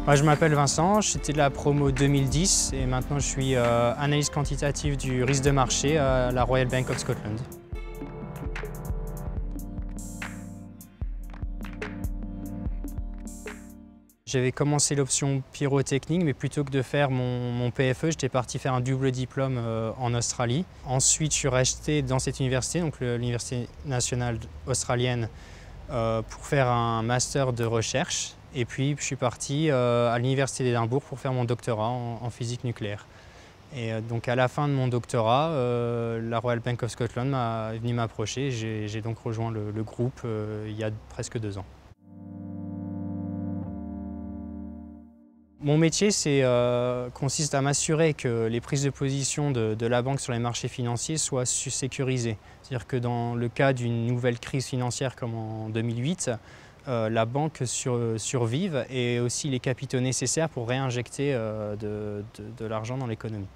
Je m'appelle Vincent, j'étais de la promo 2010 et maintenant je suis analyste quantitative du risque de marché à la Royal Bank of Scotland. J'avais commencé l'option pyrotechnique, mais plutôt que de faire mon PFE, j'étais parti faire un double diplôme en Australie. Ensuite, je suis resté dans cette université, donc l'Université nationale australienne, pour faire un master de recherche. Et puis, je suis parti à l'Université d'Édimbourg pour faire mon doctorat en physique nucléaire. Et donc, à la fin de mon doctorat, la Royal Bank of Scotland est venue m'approcher. J'ai donc rejoint le groupe il y a presque 2 ans. Mon métier consiste à m'assurer que les prises de position de la banque sur les marchés financiers soient sécurisées. C'est-à-dire que dans le cas d'une nouvelle crise financière comme en 2008, la banque survive et aussi les capitaux nécessaires pour réinjecter de l'argent dans l'économie.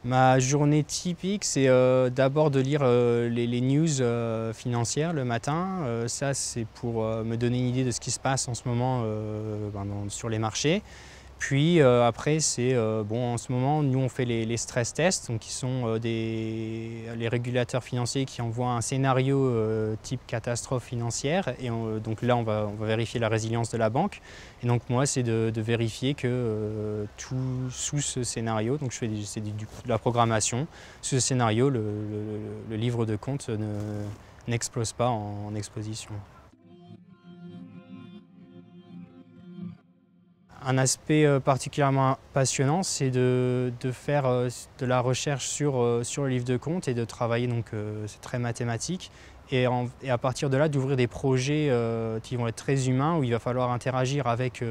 Ma journée typique, c'est d'abord de lire les news financières le matin. Ça, c'est pour me donner une idée de ce qui se passe en ce moment sur les marchés. Puis après, en ce moment, nous, on fait les stress tests, donc qui sont les régulateurs financiers qui envoient un scénario type catastrophe financière. Et donc là, on va vérifier la résilience de la banque. Et donc moi, c'est de vérifier que tout sous ce scénario, donc c'est de la programmation, sous ce scénario, le livre de compte n'explose pas en exposition. Un aspect particulièrement passionnant, c'est de faire de la recherche sur le livre de compte et de travailler, donc c'est très mathématique, et à partir de là d'ouvrir des projets qui vont être très humains, où il va falloir interagir avec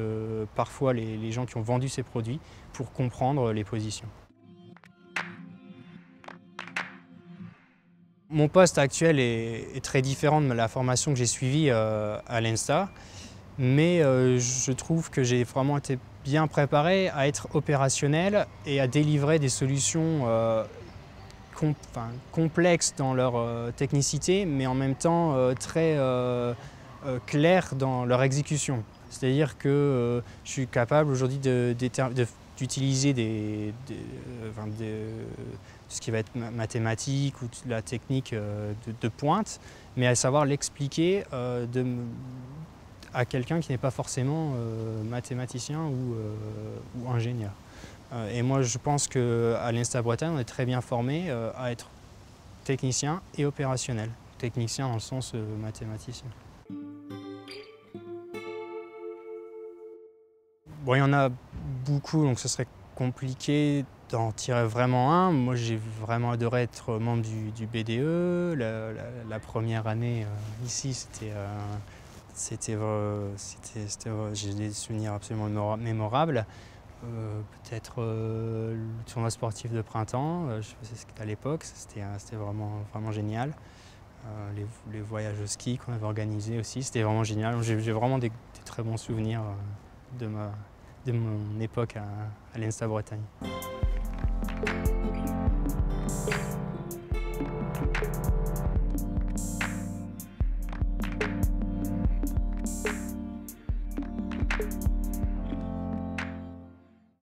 parfois les gens qui ont vendu ces produits pour comprendre les positions. Mon poste actuel est très différent de la formation que j'ai suivie à l'ENSTA. Mais je trouve que j'ai vraiment été bien préparé à être opérationnel et à délivrer des solutions complexes dans leur technicité, mais en même temps très claires dans leur exécution. C'est-à-dire que je suis capable aujourd'hui d'utiliser ce qui va être mathématique ou la technique de pointe, mais à savoir l'expliquer à quelqu'un qui n'est pas forcément mathématicien ou ingénieur. Et moi, je pense qu'à l'ENSTA Bretagne, on est très bien formé à être technicien et opérationnel. Technicien dans le sens mathématicien. Bon, il y en a beaucoup, donc ce serait compliqué d'en tirer vraiment un. Moi, j'ai vraiment adoré être membre du BDE. La première année ici, j'ai des souvenirs absolument mémorables. Peut-être le tournoi sportif de printemps, je sais pas si c'était à l'époque, c'était vraiment génial. Les voyages au ski qu'on avait organisés aussi, c'était vraiment génial. J'ai vraiment des très bons souvenirs de mon époque à l'ENSTA Bretagne.